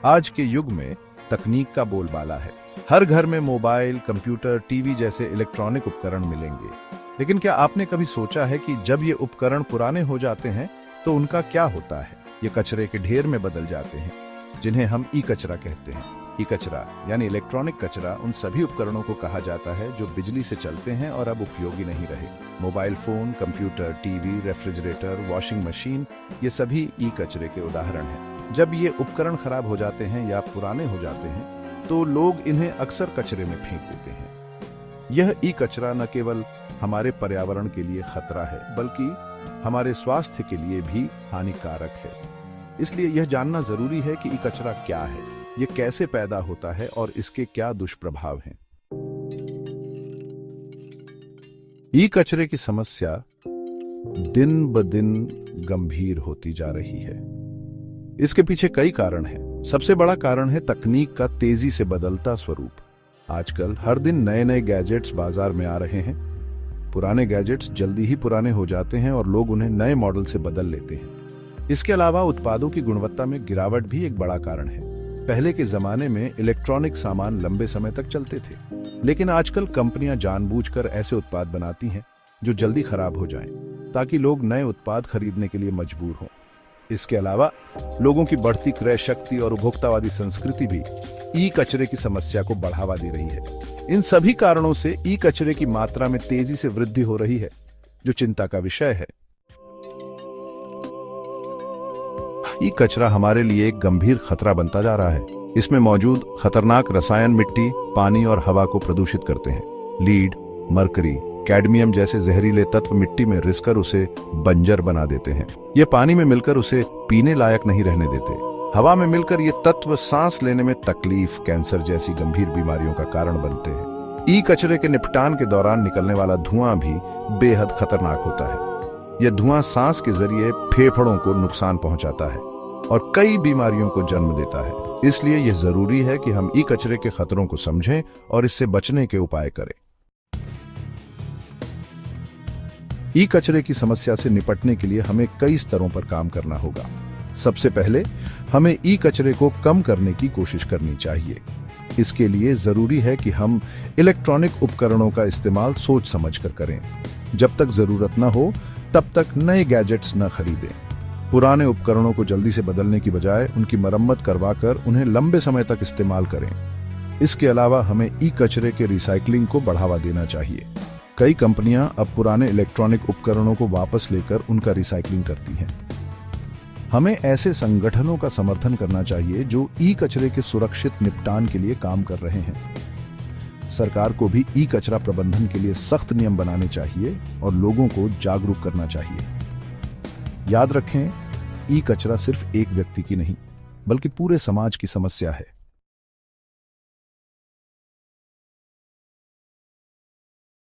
आज के युग में तकनीक का बोलबाला है। हर घर में मोबाइल, कंप्यूटर, टीवी जैसे इलेक्ट्रॉनिक उपकरण मिलेंगे। लेकिन क्या आपने कभी सोचा है कि जब ये उपकरण पुराने हो जाते हैं तो उनका क्या होता है? ये कचरे के ढेर में बदल जाते हैं, जिन्हें हम ई कचरा कहते हैं। ई कचरा यानी इलेक्ट्रॉनिक कचरा उन सभी उपकरणों को कहा जाता है जो बिजली से चलते हैं और अब उपयोगी नहीं रहे। Mobile phone, computer, TV, refrigerator, washing machine, ये सभी ई कचरे के उदाहरण हैं। जब ये उपकरण खराब हो जाते हैं या पुराने हो जाते हैं तो लोग इन्हें अक्सर कचरे में फेंक देते हैं। यह ई कचरा न केवल हमारे पर्यावरण के लिए खतरा है बल्कि हमारे स्वास्थ्य के लिए भी हानिकारक है। इसलिए यह जानना जरूरी है कि ई कचरा क्या है, ये कैसे पैदा होता है और इसके क्या दुष्प्रभाव हैं। ई कचरे की समस्या दिन ब दिन गंभीर होती जा रही है। इसके पीछे कई कारण हैं। सबसे बड़ा कारण है तकनीक का तेजी से बदलता स्वरूप। आजकल हर दिन नए नए गैजेट्स बाजार में आ रहे हैं। पुराने गैजेट्स जल्दी ही पुराने हो जाते हैं और लोग उन्हें नए मॉडल से बदल लेते हैं। इसके अलावा उत्पादों की गुणवत्ता में गिरावट भी एक बड़ा कारण है। पहले के जमाने में इलेक्ट्रॉनिक सामान लंबे समय तक चलते थे, लेकिन आजकल कंपनियां जानबूझकर ऐसे उत्पाद बनाती हैं जो जल्दी खराब हो जाएं, ताकि लोग नए उत्पाद खरीदने के लिए मजबूर हों। इसके अलावा लोगों की बढ़ती क्रय शक्ति और उपभोक्तावादी संस्कृति भी ई कचरे की समस्या को बढ़ावा दे रही है। इन सभी कारणों से ई कचरे की मात्रा में तेजी से वृद्धि हो रही है, जो चिंता का विषय है। ई कचरा हमारे लिए एक गंभीर खतरा बनता जा रहा है। इसमें मौजूद खतरनाक रसायन मिट्टी, पानी और हवा को प्रदूषित करते हैं। लीड, मरकरी, कैडमियम जैसे जहरीले तत्व मिट्टी में रिसकर उसे बंजर बना देते हैं। ये पानी में मिलकर उसे पीने लायक नहीं रहने देते। हवा में मिलकर ये तत्व सांस लेने में तकलीफ, कैंसर जैसी गंभीर बीमारियों का कारण बनते हैं। ई कचरे के निपटान के दौरान निकलने वाला धुआं भी बेहद खतरनाक होता है। यह धुआं सांस के जरिए फेफड़ों को नुकसान पहुंचाता है और कई बीमारियों को जन्म देता है। इसलिए यह जरूरी है कि हम ई कचरे के खतरों को समझें और इससे बचने के उपाय करें। ई कचरे की समस्या से निपटने के लिए हमें कई स्तरों पर काम करना होगा। सबसे पहले हमें ई कचरे को कम करने की कोशिश करनी चाहिए। इसके लिए जरूरी है कि हम इलेक्ट्रॉनिक उपकरणों का इस्तेमाल सोच समझकर करें। जब तक जरूरत न हो तब तक नए गैजेट्स न खरीदें। पुराने उपकरणों को जल्दी से बदलने की बजाय उनकी मरम्मत करवाकर उन्हें लंबे समय तक इस्तेमाल करें। इसके अलावा हमें ई कचरे के रिसाइकलिंग को बढ़ावा देना चाहिए। कई कंपनियां अब पुराने इलेक्ट्रॉनिक उपकरणों को वापस लेकर उनका रिसाइकलिंग करती हैं। हमें ऐसे संगठनों का समर्थन करना चाहिए जो ई कचरे के सुरक्षित निपटान के लिए काम कर रहे हैं। सरकार को भी ई कचरा प्रबंधन के लिए सख्त नियम बनाने चाहिए और लोगों को जागरूक करना चाहिए। याद रखें, ई कचरा सिर्फ एक व्यक्ति की नहीं बल्कि पूरे समाज की समस्या है।